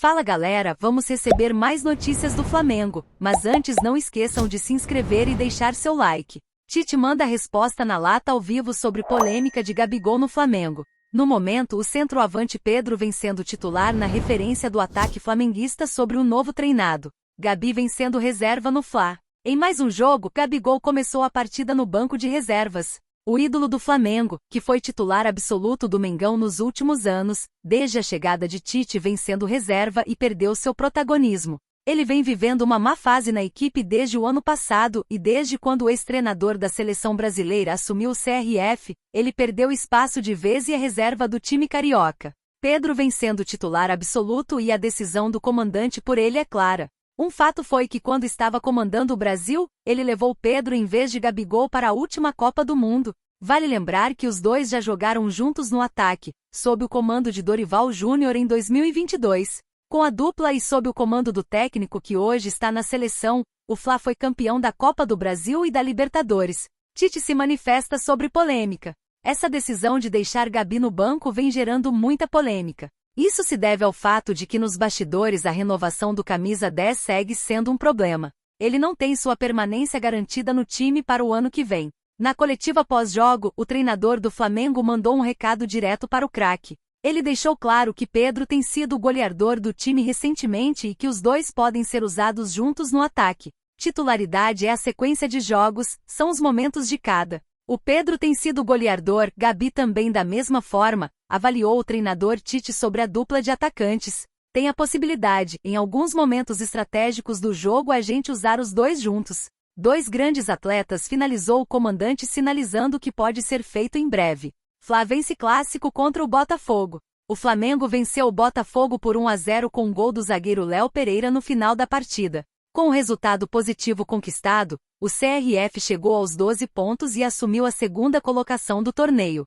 Fala galera, vamos receber mais notícias do Flamengo, mas antes não esqueçam de se inscrever e deixar seu like. Tite manda resposta na lata ao vivo sobre polêmica de Gabigol no Flamengo. No momento, o centroavante Pedro vem sendo titular na referência do ataque flamenguista sobre o novo treinado. Gabi vem sendo reserva no Fla. Em mais um jogo, Gabigol começou a partida no banco de reservas. O ídolo do Flamengo, que foi titular absoluto do Mengão nos últimos anos, desde a chegada de Tite vem sendo reserva e perdeu seu protagonismo. Ele vem vivendo uma má fase na equipe desde o ano passado e desde quando o ex-treinador da seleção brasileira assumiu o CRF, ele perdeu espaço de vez e é reserva do time carioca. Pedro vem sendo titular absoluto e a decisão do comandante por ele é clara. Um fato foi que quando estava comandando o Brasil, ele levou Pedro em vez de Gabigol para a última Copa do Mundo. Vale lembrar que os dois já jogaram juntos no ataque, sob o comando de Dorival Júnior em 2022. Com a dupla e sob o comando do técnico que hoje está na seleção, o Fla foi campeão da Copa do Brasil e da Libertadores. Tite se manifesta sobre polêmica. Essa decisão de deixar Gabi no banco vem gerando muita polêmica. Isso se deve ao fato de que nos bastidores a renovação do camisa 10 segue sendo um problema. Ele não tem sua permanência garantida no time para o ano que vem. Na coletiva pós-jogo, o treinador do Flamengo mandou um recado direto para o craque. Ele deixou claro que Pedro tem sido o goleador do time recentemente e que os dois podem ser usados juntos no ataque. Titularidade é a sequência de jogos, são os momentos de cada. O Pedro tem sido o goleador, Gabi também da mesma forma, avaliou o treinador Tite sobre a dupla de atacantes. Tem a possibilidade, em alguns momentos estratégicos do jogo a gente usar os dois juntos. Dois grandes atletas, finalizou o comandante sinalizando que pode ser feito em breve. Fla vence clássico contra o Botafogo. O Flamengo venceu o Botafogo por 1-0 com um gol do zagueiro Léo Pereira no final da partida. Com o resultado positivo conquistado, o CRF chegou aos 12 pontos e assumiu a segunda colocação do torneio.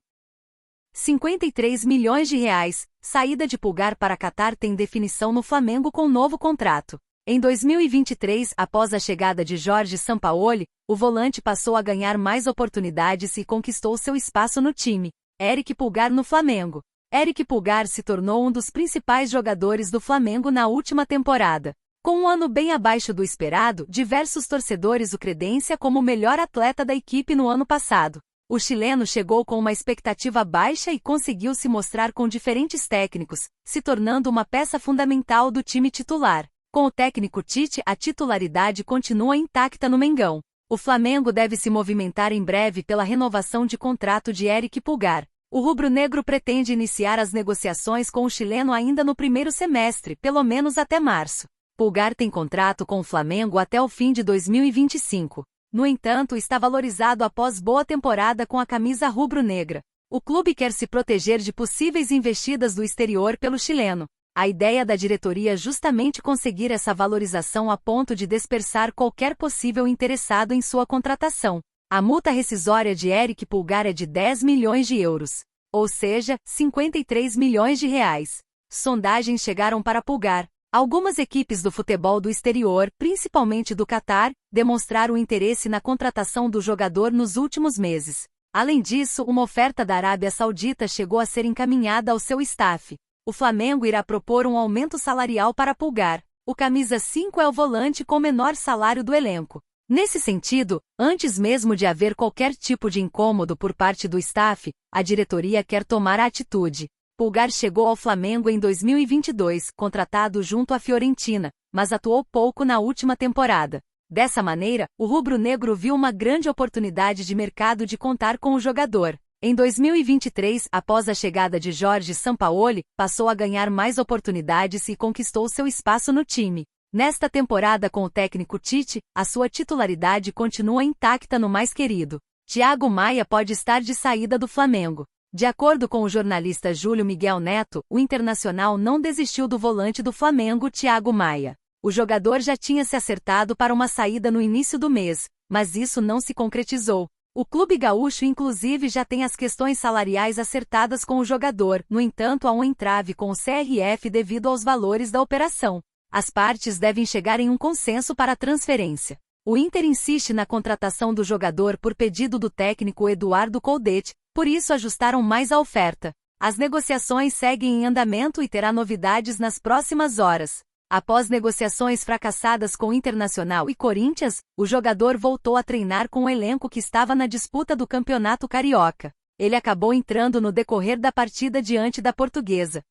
53 milhões de reais, saída de Pulgar para Catar tem definição no Flamengo com novo contrato. Em 2023, após a chegada de Jorge Sampaoli, o volante passou a ganhar mais oportunidades e conquistou seu espaço no time. Eric Pulgar no Flamengo. Eric Pulgar se tornou um dos principais jogadores do Flamengo na última temporada. Com um ano bem abaixo do esperado, diversos torcedores o credenciam como o melhor atleta da equipe no ano passado. O chileno chegou com uma expectativa baixa e conseguiu se mostrar com diferentes técnicos, se tornando uma peça fundamental do time titular. Com o técnico Tite, a titularidade continua intacta no Mengão. O Flamengo deve se movimentar em breve pela renovação de contrato de Eric Pulgar. O rubro-negro pretende iniciar as negociações com o chileno ainda no primeiro semestre, pelo menos até março. Pulgar tem contrato com o Flamengo até o fim de 2025. No entanto, está valorizado após boa temporada com a camisa rubro-negra. O clube quer se proteger de possíveis investidas do exterior pelo chileno. A ideia da diretoria é justamente conseguir essa valorização a ponto de dispersar qualquer possível interessado em sua contratação. A multa rescisória de Eric Pulgar é de 10 milhões de euros, ou seja, 53 milhões de reais. Sondagens chegaram para Pulgar. Algumas equipes do futebol do exterior, principalmente do Catar, demonstraram interesse na contratação do jogador nos últimos meses. Além disso, uma oferta da Arábia Saudita chegou a ser encaminhada ao seu staff. O Flamengo irá propor um aumento salarial para Pulgar. O camisa 5 é o volante com menor salário do elenco. Nesse sentido, antes mesmo de haver qualquer tipo de incômodo por parte do staff, a diretoria quer tomar a atitude. Pulgar chegou ao Flamengo em 2022, contratado junto à Fiorentina, mas atuou pouco na última temporada. Dessa maneira, o rubro-negro viu uma grande oportunidade de mercado de contar com o jogador. Em 2023, após a chegada de Jorge Sampaoli, passou a ganhar mais oportunidades e conquistou seu espaço no time. Nesta temporada com o técnico Tite, a sua titularidade continua intacta no mais querido. Thiago Maia pode estar de saída do Flamengo. De acordo com o jornalista Júlio Miguel Neto, o Internacional não desistiu do volante do Flamengo, Thiago Maia. O jogador já tinha se acertado para uma saída no início do mês, mas isso não se concretizou. O clube gaúcho inclusive já tem as questões salariais acertadas com o jogador, no entanto há um entrave com o CRF devido aos valores da operação. As partes devem chegar em um consenso para a transferência. O Inter insiste na contratação do jogador por pedido do técnico Eduardo Coudet, por isso ajustaram mais a oferta. As negociações seguem em andamento e terá novidades nas próximas horas. Após negociações fracassadas com Internacional e Corinthians, o jogador voltou a treinar com o elenco que estava na disputa do Campeonato Carioca. Ele acabou entrando no decorrer da partida diante da Portuguesa.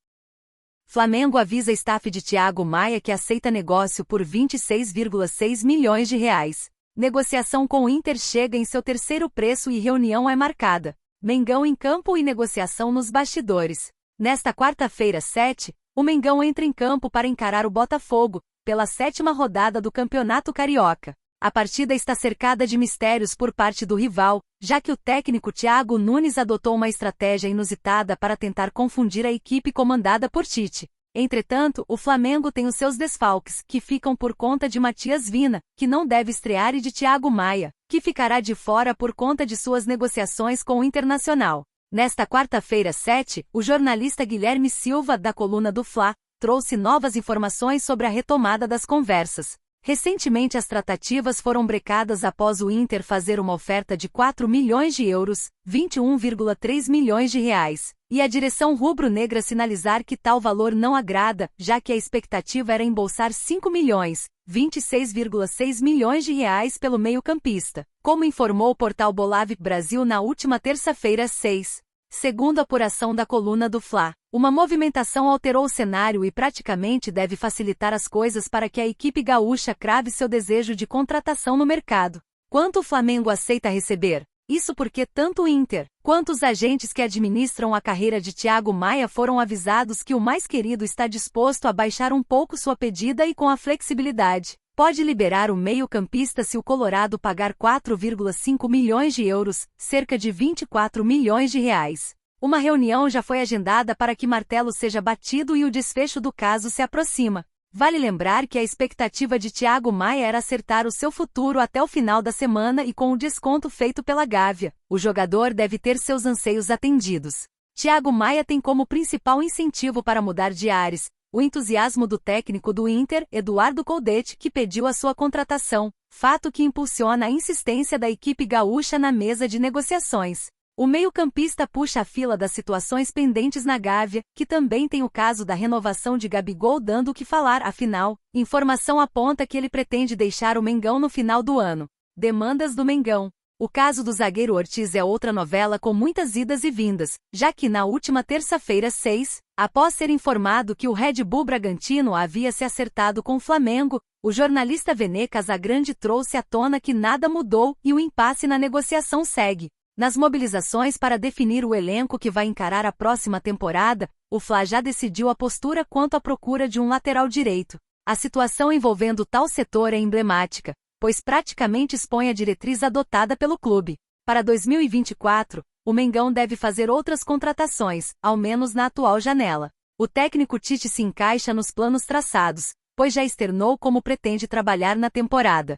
Flamengo avisa staff de Thiago Maia que aceita negócio por R$ 26,6 milhões. Negociação com o Inter chega em seu terceiro preço e reunião é marcada. Mengão em campo e negociação nos bastidores. Nesta quarta-feira, 7, o Mengão entra em campo para encarar o Botafogo, pela 7ª rodada do Campeonato Carioca. A partida está cercada de mistérios por parte do rival, já que o técnico Thiago Nunes adotou uma estratégia inusitada para tentar confundir a equipe comandada por Tite. Entretanto, o Flamengo tem os seus desfalques, que ficam por conta de Matias Vina, que não deve estrear, e de Thiago Maia, que ficará de fora por conta de suas negociações com o Internacional. Nesta quarta-feira, 7, o jornalista Guilherme Silva, da coluna do Fla, trouxe novas informações sobre a retomada das conversas. Recentemente as tratativas foram brecadas após o Inter fazer uma oferta de 4 milhões de euros, 21,3 milhões de reais, e a direção rubro-negra sinalizar que tal valor não agrada, já que a expectativa era embolsar 5 milhões, 26,6 milhões de reais pelo meio-campista, como informou o portal Bolave Brasil na última terça-feira, 6. Segundo a apuração da coluna do Fla, uma movimentação alterou o cenário e praticamente deve facilitar as coisas para que a equipe gaúcha crave seu desejo de contratação no mercado. Quanto o Flamengo aceita receber? Isso porque tanto o Inter, quanto os agentes que administram a carreira de Thiago Maia foram avisados que o mais querido está disposto a baixar um pouco sua pedida e com a flexibilidade pode liberar o meio-campista se o Colorado pagar 4,5 milhões de euros, cerca de 24 milhões de reais. Uma reunião já foi agendada para que martelo seja batido e o desfecho do caso se aproxima. Vale lembrar que a expectativa de Thiago Maia era acertar o seu futuro até o final da semana e com o desconto feito pela Gávea, o jogador deve ter seus anseios atendidos. Thiago Maia tem como principal incentivo para mudar de ares o entusiasmo do técnico do Inter, Eduardo Coudet, que pediu a sua contratação, fato que impulsiona a insistência da equipe gaúcha na mesa de negociações. O meio-campista puxa a fila das situações pendentes na Gávea, que também tem o caso da renovação de Gabigol dando o que falar, afinal, informação aponta que ele pretende deixar o Mengão no final do ano. Demandas do Mengão. O caso do zagueiro Ortiz é outra novela com muitas idas e vindas, já que na última terça-feira, 6, após ser informado que o Red Bull Bragantino havia se acertado com o Flamengo, o jornalista Vene Casagrande trouxe à tona que nada mudou e o impasse na negociação segue. Nas mobilizações para definir o elenco que vai encarar a próxima temporada, o Fla já decidiu a postura quanto à procura de um lateral direito. A situação envolvendo tal setor é emblemática, pois praticamente expõe a diretriz adotada pelo clube. Para 2024, o Mengão deve fazer outras contratações, ao menos na atual janela. O técnico Tite se encaixa nos planos traçados, pois já externou como pretende trabalhar na temporada.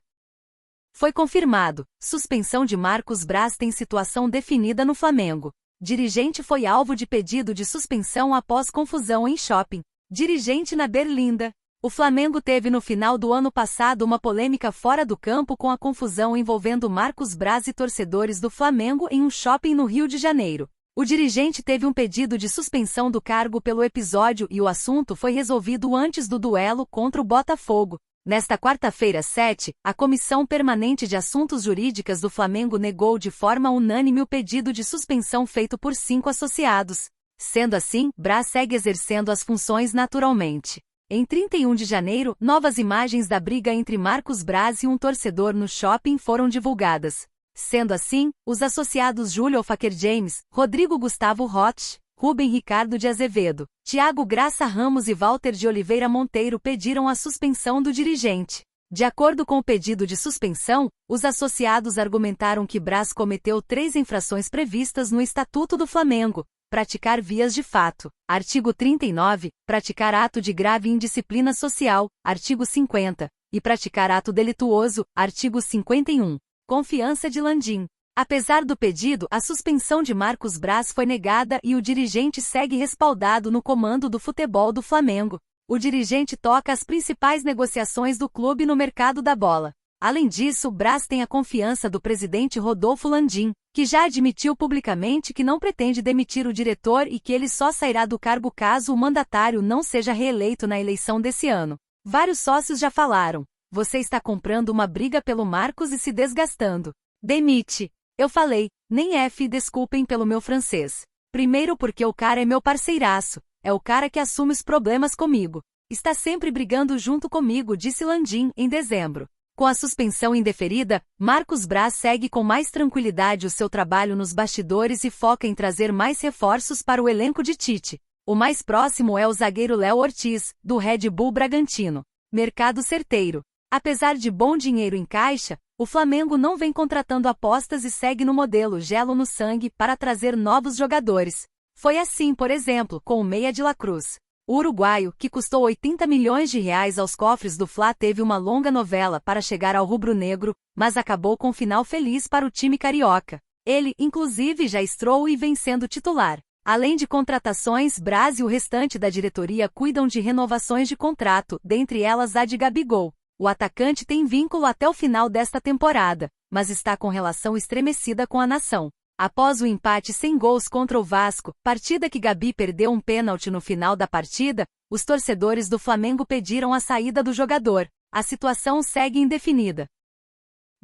Foi confirmado, suspensão de Marcos Braz tem situação definida no Flamengo. Dirigente foi alvo de pedido de suspensão após confusão em shopping. Dirigente na Berlinda. O Flamengo teve no final do ano passado uma polêmica fora do campo com a confusão envolvendo Marcos Braz e torcedores do Flamengo em um shopping no Rio de Janeiro. O dirigente teve um pedido de suspensão do cargo pelo episódio e o assunto foi resolvido antes do duelo contra o Botafogo. Nesta quarta-feira, 7, a Comissão Permanente de Assuntos Jurídicos do Flamengo negou de forma unânime o pedido de suspensão feito por 5 associados. Sendo assim, Braz segue exercendo as funções naturalmente. Em 31 de janeiro, novas imagens da briga entre Marcos Braz e um torcedor no shopping foram divulgadas. Sendo assim, os associados Júlio Faker James, Rodrigo Gustavo Roth, Rubem Ricardo de Azevedo, Thiago Graça Ramos e Walter de Oliveira Monteiro pediram a suspensão do dirigente. De acordo com o pedido de suspensão, os associados argumentaram que Braz cometeu 3 infrações previstas no Estatuto do Flamengo. Praticar vias de fato. Artigo 39, praticar ato de grave indisciplina social. Artigo 50. E praticar ato delituoso. Artigo 51. Confiança de Landim. Apesar do pedido, a suspensão de Marcos Braz foi negada e o dirigente segue respaldado no comando do futebol do Flamengo. O dirigente toca as principais negociações do clube no mercado da bola. Além disso, Braz tem a confiança do presidente Rodolfo Landim, que já admitiu publicamente que não pretende demitir o diretor e que ele só sairá do cargo caso o mandatário não seja reeleito na eleição desse ano. Vários sócios já falaram: você está comprando uma briga pelo Marcos e se desgastando. Demite. Eu falei: nem desculpem pelo meu francês. Primeiro porque o cara é meu parceiraço, é o cara que assume os problemas comigo. Está sempre brigando junto comigo, disse Landim em dezembro. Com a suspensão indeferida, Marcos Braz segue com mais tranquilidade o seu trabalho nos bastidores e foca em trazer mais reforços para o elenco de Tite. O mais próximo é o zagueiro Léo Ortiz, do Red Bull Bragantino. Mercado certeiro. Apesar de bom dinheiro em caixa, o Flamengo não vem contratando apostas e segue no modelo gelo no sangue para trazer novos jogadores. Foi assim, por exemplo, com o Meia de la Cruz. O uruguaio, que custou 80 milhões de reais aos cofres do Fla, teve uma longa novela para chegar ao rubro-negro, mas acabou com um final feliz para o time carioca. Ele, inclusive, já estreou e vem sendo titular. Além de contratações, Braz e o restante da diretoria cuidam de renovações de contrato, dentre elas a de Gabigol. O atacante tem vínculo até o final desta temporada, mas está com relação estremecida com a nação. Após o empate sem gols contra o Vasco, partida que Gabi perdeu um pênalti no final da partida, os torcedores do Flamengo pediram a saída do jogador. A situação segue indefinida.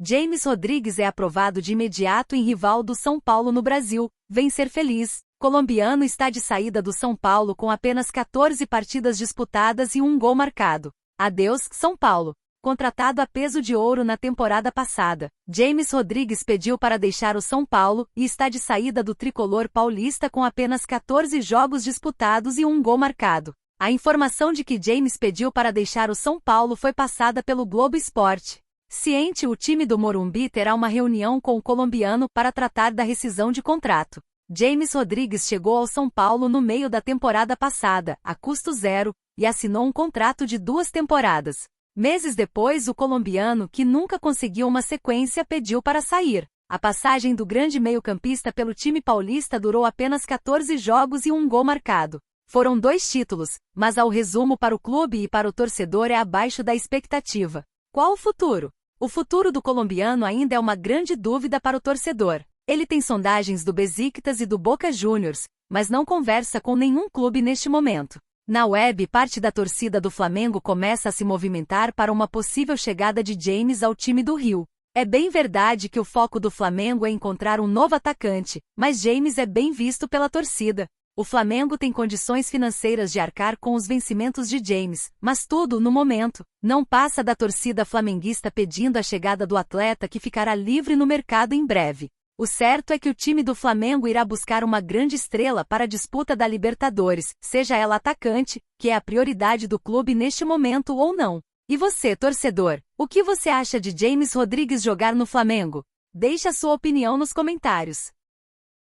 James Rodrigues é aprovado de imediato em rival do São Paulo no Brasil. Vem ser feliz. Colombiano está de saída do São Paulo com apenas 14 partidas disputadas e um gol marcado. Adeus, São Paulo. Contratado a peso de ouro na temporada passada, James Rodrigues pediu para deixar o São Paulo e está de saída do tricolor paulista com apenas 14 jogos disputados e um gol marcado. A informação de que James pediu para deixar o São Paulo foi passada pelo Globo Esporte. Ciente, o time do Morumbi terá uma reunião com o colombiano para tratar da rescisão de contrato. James Rodrigues chegou ao São Paulo no meio da temporada passada, a custo zero, e assinou um contrato de 2 temporadas. Meses depois, o colombiano, que nunca conseguiu uma sequência, pediu para sair. A passagem do grande meio-campista pelo time paulista durou apenas 14 jogos e um gol marcado. Foram 2 títulos, mas ao resumo para o clube e para o torcedor é abaixo da expectativa. Qual o futuro? O futuro do colombiano ainda é uma grande dúvida para o torcedor. Ele tem sondagens do Besiktas e do Boca Juniors, mas não conversa com nenhum clube neste momento. Na web, parte da torcida do Flamengo começa a se movimentar para uma possível chegada de James ao time do Rio. É bem verdade que o foco do Flamengo é encontrar um novo atacante, mas James é bem visto pela torcida. O Flamengo tem condições financeiras de arcar com os vencimentos de James, mas tudo, no momento, não passa da torcida flamenguista pedindo a chegada do atleta, que ficará livre no mercado em breve. O certo é que o time do Flamengo irá buscar uma grande estrela para a disputa da Libertadores, seja ela atacante, que é a prioridade do clube neste momento, ou não. E você, torcedor, o que você acha de James Rodrigues jogar no Flamengo? Deixe a sua opinião nos comentários.